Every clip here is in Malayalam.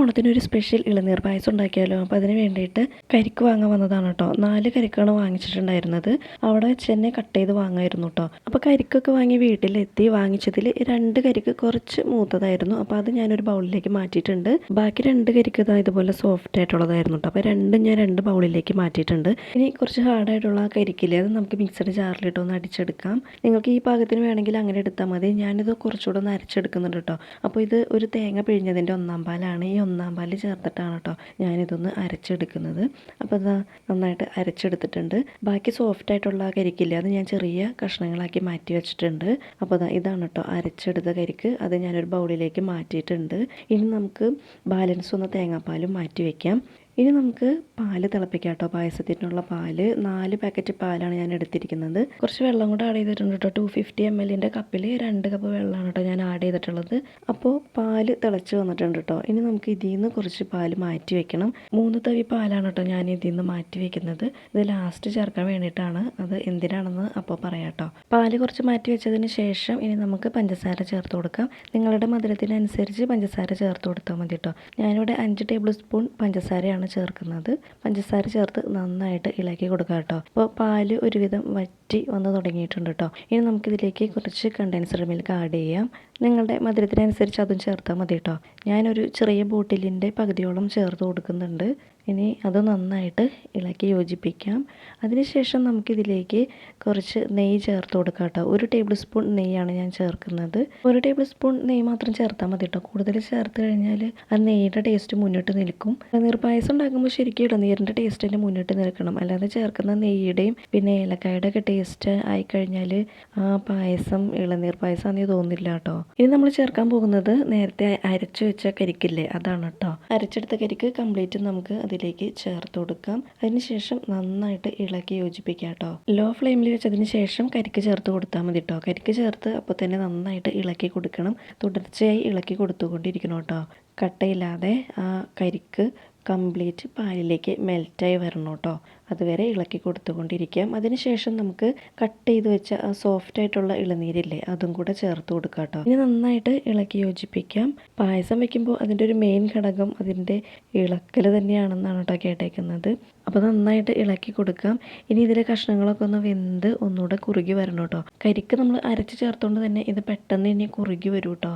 ഓണത്തിനൊരു സ്പെഷ്യൽ ഇളനീർ പായസം ഉണ്ടാക്കിയാലോ. അപ്പോൾ അതിന് വേണ്ടിയിട്ട് കരിക്ക് വാങ്ങാൻ വന്നതാണ് കേട്ടോ. 4 കരിക്കാണ് വാങ്ങിച്ചിട്ടുണ്ടായിരുന്നത്. അവിടെ വെച്ച് തന്നെ കട്ട് ചെയ്ത് വാങ്ങായിരുന്നു കേട്ടോ. അപ്പോൾ കരിക്കൊക്കെ വാങ്ങി വീട്ടിലെത്തി. വാങ്ങിച്ചതിൽ 2 കരിക്ക് കുറച്ച് മൂത്തതായിരുന്നു. അപ്പോൾ അത് ഞാനൊരു ബൗളിലേക്ക് മാറ്റിയിട്ടുണ്ട്. ബാക്കി 2 കരിക്ക് ഇതുപോലെ സോഫ്റ്റ് ആയിട്ടുള്ളതായിരുന്നു കേട്ടോ. അപ്പോൾ ഞാൻ 2 ബൗളിലേക്ക് മാറ്റിയിട്ടുണ്ട്. ഇനി കുറച്ച് ഹാർഡായിട്ടുള്ള കരിക്കില്ലേ, അത് നമുക്ക് മിക്സഡ് ജാറിലിട്ടൊന്ന് അടിച്ചെടുക്കാം. നിങ്ങൾക്ക് ഈ പാകത്തിന് വേണമെങ്കിൽ അങ്ങനെ എടുത്താൽ മതി. ഞാനിത് കുറച്ചുകൂടെ ഒന്ന് അരച്ചെടുക്കുന്നുണ്ട് കേട്ടോ. അപ്പോൾ ഇത് ഒരു തേങ്ങ പിഴിഞ്ഞതിൻ്റെ 1/4 പാലാണ്. ഈ 1/4 പാല് ചേർത്തിട്ടാണ് കേട്ടോ ഞാനിതൊന്ന് അരച്ചെടുക്കുന്നത്. അപ്പോൾ അത് നന്നായിട്ട് അരച്ചെടുത്തിട്ടുണ്ട്. ബാക്കി സോഫ്റ്റ് ആയിട്ടുള്ള കരിക്കില്ല, അത് ഞാൻ ചെറിയ കഷ്ണങ്ങളാക്കി മാറ്റി വെച്ചിട്ടുണ്ട്. അപ്പോൾ ഇതാണ് കേട്ടോ അരച്ചെടുത്ത കരിക്ക്. അത് ഞാനൊരു ബൗളിലേക്ക് മാറ്റിയിട്ടുണ്ട്. ഇനി നമുക്ക് ബാലൻസ് ഒന്ന് തേങ്ങാപ്പാലും മാറ്റി വയ്ക്കാം. ഇനി നമുക്ക് പാല് തിളപ്പിക്കാം കേട്ടോ. പായസത്തിനുള്ള പാല് 4 പാക്കറ്റ് പാലാണ് ഞാൻ എടുത്തിരിക്കുന്നത്. കുറച്ച് വെള്ളം കൂടെ ആഡ് ചെയ്തിട്ടുണ്ട് കേട്ടോ. 250 ml കപ്പിൽ 2 കപ്പ് വെള്ളമാണ് കേട്ടോ ഞാൻ ആഡ് ചെയ്തിട്ടുള്ളത്. അപ്പോൾ പാല് തിളച്ച് വന്നിട്ടുണ്ട് കേട്ടോ. ഇനി നമുക്ക് ഇതിൽ നിന്ന് കുറച്ച് പാല് മാറ്റി വെക്കണം. 3 തവി പാലാണ് കേട്ടോ ഞാൻ ഇതിൽ നിന്ന് മാറ്റി വെക്കുന്നത്. ഇത് ലാസ്റ്റ് ചേർക്കാൻ വേണ്ടിയിട്ടാണ്. അത് എന്തിനാണെന്ന് അപ്പോൾ പറയാം കേട്ടോ. പാല് കുറച്ച് മാറ്റി വെച്ചതിന് ശേഷം ഇനി നമുക്ക് പഞ്ചസാര ചേർത്ത് കൊടുക്കാം. നിങ്ങളുടെ മധുരത്തിനനുസരിച്ച് പഞ്ചസാര ചേർത്ത് കൊടുത്താൽ മതി കേട്ടോ. ഞാനിവിടെ 5 ടേബിൾ സ്പൂൺ പഞ്ചസാരയാണ് ചേർക്കുന്നത്. പഞ്ചസാര ചേർത്ത് നന്നായിട്ട് ഇളക്കി കൊടുക്കാം കേട്ടോ. അപ്പോൾ പാല് ഒരുവിധം വറ്റി വന്ന് തുടങ്ങിയിട്ടുണ്ട് കേട്ടോ. ഇനി നമുക്കിതിലേക്ക് കുറച്ച് കണ്ടൻസ്ഡ് മിൽക്ക് ആഡ് ചെയ്യാം. നിങ്ങളുടെ മധുരത്തിനനുസരിച്ച് അതും ചേർത്താൽ മതി കേട്ടോ. ഞാനൊരു ചെറിയ ബോട്ടിലിൻ്റെ പകുതിയോളം ചേർത്ത് കൊടുക്കുന്നുണ്ട്. ഇനി അത് നന്നായിട്ട് ഇളക്കി യോജിപ്പിക്കാം. അതിനുശേഷം നമുക്കിതിലേക്ക് കുറച്ച് നെയ്യ് ചേർത്ത് കൊടുക്കാം കേട്ടോ. 1 ടേബിൾ സ്പൂൺ നെയ്യാണ് ഞാൻ ചേർക്കുന്നത്. 1 ടേബിൾ സ്പൂൺ നെയ്യ് മാത്രം ചേർത്താൽ മതി കേട്ടോ. കൂടുതൽ ചേർത്ത് കഴിഞ്ഞാൽ ആ നെയ്യുടെ ടേസ്റ്റ് മുന്നിട്ട് നിൽക്കും. ഇളനീർ പായസം ഉണ്ടാക്കുമ്പോൾ ശരിക്കും ഇളനീരിൻ്റെ ടേസ്റ്റ് തന്നെ മുന്നിട്ട് നിൽക്കണം. അല്ലാതെ ചേർക്കുന്ന നെയ്യുടെയും പിന്നെ ഏലക്കായുടെ ഒക്കെ ടേസ്റ്റ് ആയിക്കഴിഞ്ഞാൽ ആ പായസം ഇളനീർ പായസം ആണെന്ന് തോന്നില്ല കേട്ടോ. ഇനി നമ്മൾ ചേർക്കാൻ പോകുന്നത് നേരത്തെ അരച്ചു വെച്ച കരിക്കില്ലേ, അതാണ് കേട്ടോ. അരച്ചെടുത്ത കരിക്ക് കംപ്ലീറ്റ് നമുക്ക് അതിലേക്ക് ചേർത്ത് കൊടുക്കാം. അതിനുശേഷം നന്നായിട്ട് ഇളക്കി യോജിപ്പിക്കാം കേട്ടോ. ലോ ഫ്ലെയിമിൽ വെച്ചതിന് ശേഷം കരിക്ക് ചേർത്ത് കൊടുത്താൽ മതി കേട്ടോ. കരിക്ക് ചേർത്ത് അപ്പോൾ തന്നെ നന്നായിട്ട് ഇളക്കി കൊടുക്കണം. തുടർച്ചയായി ഇളക്കി കൊടുത്തുകൊണ്ടിരിക്കണം കേട്ടോ. കട്ടയില്ലാതെ ആ കരിക്ക് കംപ്ലീറ്റ് പാലിലേക്ക് മെൽറ്റായി വരണം കേട്ടോ. അതുവരെ ഇളക്കി കൊടുത്തുകൊണ്ടിരിക്കാം. അതിനുശേഷം നമുക്ക് കട്ട് ചെയ്ത് വെച്ച ആ സോഫ്റ്റ് ആയിട്ടുള്ള ഇളനീരില്ലേ, അതും കൂടെ ചേർത്ത് കൊടുക്കാം കേട്ടോ. ഇനി നന്നായിട്ട് ഇളക്കി യോജിപ്പിക്കാം. പായസം വെക്കുമ്പോൾ അതിൻ്റെ ഒരു മെയിൻ ഘടകം അതിൻ്റെ ഇളക്കൽ തന്നെയാണെന്നാണ് കേട്ടോ കേട്ടേക്കുന്നത്. അപ്പോൾ നന്നായിട്ട് ഇളക്കി കൊടുക്കാം. ഇനി ഇതിലെ കഷ്ണങ്ങളൊക്കെ ഒന്ന് വെന്ത് ഒന്നുകൂടെ കുറുകി വരണം കേട്ടോ. കരിക്ക് നമ്മൾ അരച്ച് ചേർത്തുകൊണ്ട് തന്നെ ഇത് പെട്ടെന്ന് ഇനി കുറുകി വരും കേട്ടോ.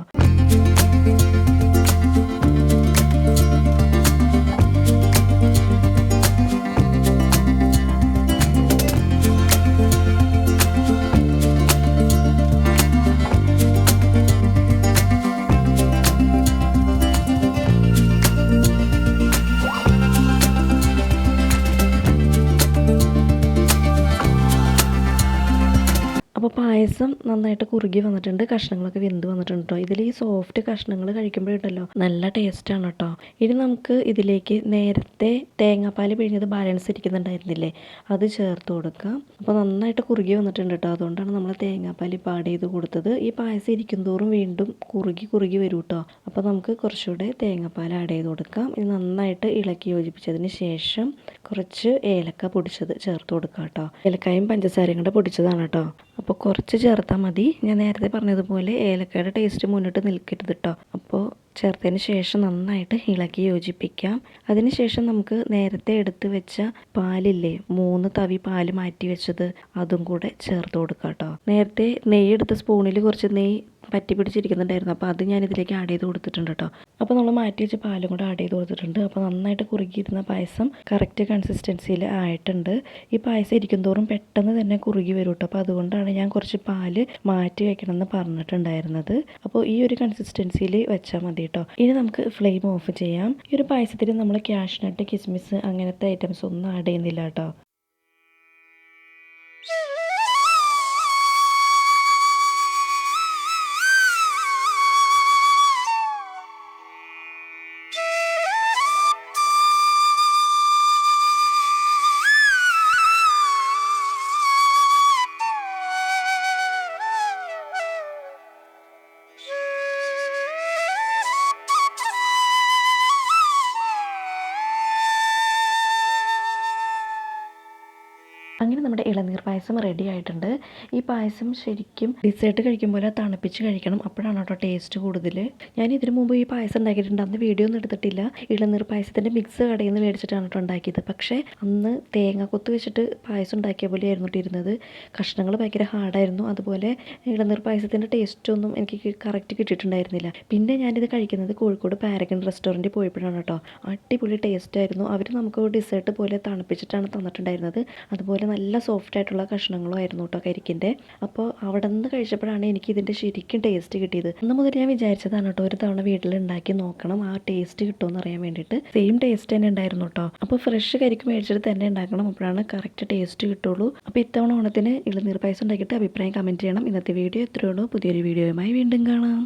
അപ്പോൾ പായസം നന്നായിട്ട് കുറുകി വന്നിട്ടുണ്ട്. കഷ്ണങ്ങളൊക്കെ വെന്ത് വന്നിട്ടുണ്ട് കേട്ടോ. ഇതിൽ ഈ സോഫ്റ്റ് കഷ്ണങ്ങൾ കഴിക്കുമ്പോഴുണ്ടല്ലോ നല്ല ടേസ്റ്റാണ് കേട്ടോ. ഇനി നമുക്ക് ഇതിലേക്ക് നേരത്തെ തേങ്ങാപ്പാൽ പിഴിഞ്ഞത് ബാലൻസ് ഇരിക്കുന്നുണ്ടായിരുന്നില്ലേ, അത് ചേർത്ത് കൊടുക്കാം. അപ്പോൾ നന്നായിട്ട് കുറുകി വന്നിട്ടുണ്ട് കേട്ടോ. അതുകൊണ്ടാണ് നമ്മൾ തേങ്ങാപ്പാൽ ഇപ്പോൾ ആഡ് ചെയ്ത് കൊടുത്തത്. ഈ പായസം ഇരിക്കും തോറും വീണ്ടും കുറുകി വരും കേട്ടോ. അപ്പോൾ നമുക്ക് കുറച്ചുകൂടെ തേങ്ങാപ്പാൽ ആഡ് ചെയ്ത് കൊടുക്കാം. ഇത് നന്നായിട്ട് ഇളക്കി യോജിപ്പിച്ചതിന് ശേഷം കുറച്ച് ഏലക്ക പൊടിച്ചത് ചേർത്ത് കൊടുക്കാം കേട്ടോ. ഏലക്കായും പഞ്ചസാരയും കൂടെ പൊടിച്ചതാണ് കേട്ടോ. അപ്പോൾ കുറച്ച് ചേർത്താൽ മതി. ഞാൻ നേരത്തെ പറഞ്ഞതുപോലെ ഏലക്കയുടെ ടേസ്റ്റ് മുന്നിട്ട് നിൽക്കരുത് കേട്ടോ. അപ്പോൾ ചേർത്തതിന് ശേഷം നന്നായിട്ട് ഇളക്കി യോജിപ്പിക്കാം. അതിനുശേഷം നമുക്ക് നേരത്തെ എടുത്ത് വെച്ച പാലില്ലേ, 3 തവി പാല് മാറ്റി വെച്ചത്, അതും കൂടെ ചേർത്ത് കൊടുക്കാം കേട്ടോ. നേരത്തെ നെയ്യ് എടുത്ത സ്പൂണിൽ കുറച്ച് നെയ്യ് പറ്റി പിടിച്ചിരിക്കുന്നുണ്ടായിരുന്നു. അപ്പോൾ അത് ഞാൻ ഇതിലേക്ക് ആഡ് ചെയ്ത് കൊടുത്തിട്ടുണ്ട് കേട്ടോ. അപ്പോൾ നമ്മൾ മാറ്റി വെച്ച പാലും കൂടെ ആഡ് ചെയ്ത് കൊടുത്തിട്ടുണ്ട്. അപ്പോൾ നന്നായിട്ട് കുറുകിയിരുന്ന പായസം കറക്റ്റ് കൺസിസ്റ്റൻസിയിൽ ആയിട്ടുണ്ട്. ഈ പായസം ഇരിക്കും തോറും പെട്ടെന്ന് തന്നെ കുറുകി വരും കേട്ടോ. അപ്പോൾ അതുകൊണ്ടാണ് ഞാൻ കുറച്ച് പാല് മാറ്റി വെക്കണമെന്ന് പറഞ്ഞിട്ടുണ്ടായിരുന്നത്. അപ്പോൾ ഈ ഒരു കൺസിസ്റ്റൻസിയിൽ വെച്ചാൽ മതി കേട്ടോ. ഇനി നമുക്ക് ഫ്ലെയിം ഓഫ് ചെയ്യാം. ഈ ഒരു പായസത്തിൽ നമ്മൾ ക്യാഷ്നട്ട്, കിസ്മിസ് അങ്ങനത്തെ ഐറ്റംസ് ഒന്നും ആഡ് ചെയ്യുന്നില്ല കേട്ടോ. അങ്ങനെ നമ്മുടെ ഇളനീർ പായസം റെഡി ആയിട്ടുണ്ട്. ഈ പായസം ശരിക്കും ഡിസേർട്ട് കഴിക്കുമ്പോൾ തണുപ്പിച്ച് കഴിക്കണം, അപ്പോഴാണ് കേട്ടോ ടേസ്റ്റ് കൂടുതൽ. ഞാൻ ഇതിനു മുമ്പ് ഈ പായസം ഉണ്ടാക്കിയിട്ടുണ്ട്, അന്ന് വീഡിയോ ഒന്നും എടുത്തിട്ടില്ല. ഇളനീർ പായസത്തിൻ്റെ മിക്സ് കടയിൽ നിന്ന് മേടിച്ചിട്ടാണ് കേട്ടോ ഉണ്ടാക്കിയത്. പക്ഷേ അന്ന് തേങ്ങാക്കൊത്ത് വെച്ചിട്ട് പായസം ഉണ്ടാക്കിയ പോലെ ആയിരുന്നു ഇരുന്നത്. കഷ്ണങ്ങൾ ഭയങ്കര ഹാർഡായിരുന്നു. അതുപോലെ ഇളനീർ പായസത്തിൻ്റെ ടേസ്റ്റൊന്നും എനിക്ക് കറക്റ്റ് കിട്ടിയിട്ടുണ്ടായിരുന്നില്ല. പിന്നെ ഞാനിത് കഴിക്കുന്നത് കോഴിക്കോട് പാരഗൺ റെസ്റ്റോറൻറ്റിൽ പോയപ്പോഴാണ് കേട്ടോ. അടിപൊളി ടേസ്റ്റായിരുന്നു. അവർ നമുക്ക് ഡിസേർട്ട് പോലെ തണുപ്പിച്ചിട്ടാണ് തന്നിട്ടുണ്ടായിരുന്നത്. അതുപോലെ നല്ല സോഫ്റ്റ് ആയിട്ടുള്ള കഷ്ണങ്ങളും ആയിരുന്നു കേട്ടോ കരിക്കിൻ്റെ. അപ്പോൾ അവിടെ നിന്ന് കഴിച്ചപ്പോഴാണ് എനിക്ക് ഇതിൻ്റെ ശരിക്കും ടേസ്റ്റ് കിട്ടിയത്. അന്ന് മുതൽ ഞാൻ വിചാരിച്ചതാണ് കേട്ടോ ഒരു തവണ വീട്ടിൽ ഉണ്ടാക്കി നോക്കണം, ആ ടേസ്റ്റ് കിട്ടുമെന്ന് അറിയാൻ വേണ്ടിയിട്ട്. സെയിം ടേസ്റ്റ് തന്നെ ഉണ്ടായിരുന്നു കേട്ടോ. അപ്പോൾ ഫ്രഷ് കരിക്ക് മേടിച്ചിട്ട് തന്നെ ഉണ്ടാക്കണം, അപ്പോഴാണ് കറക്റ്റ് ടേസ്റ്റ് കിട്ടുള്ളൂ. അപ്പോൾ ഇത്തവണ ഓണത്തിന് ഇളനീർ പായസം ഉണ്ടാക്കിയിട്ട് അഭിപ്രായം കമൻറ്റ് ചെയ്യണം. ഇന്നത്തെ വീഡിയോ ഇത്രയേ ഉള്ളൂ. പുതിയൊരു വീഡിയോയുമായി വീണ്ടും കാണാം.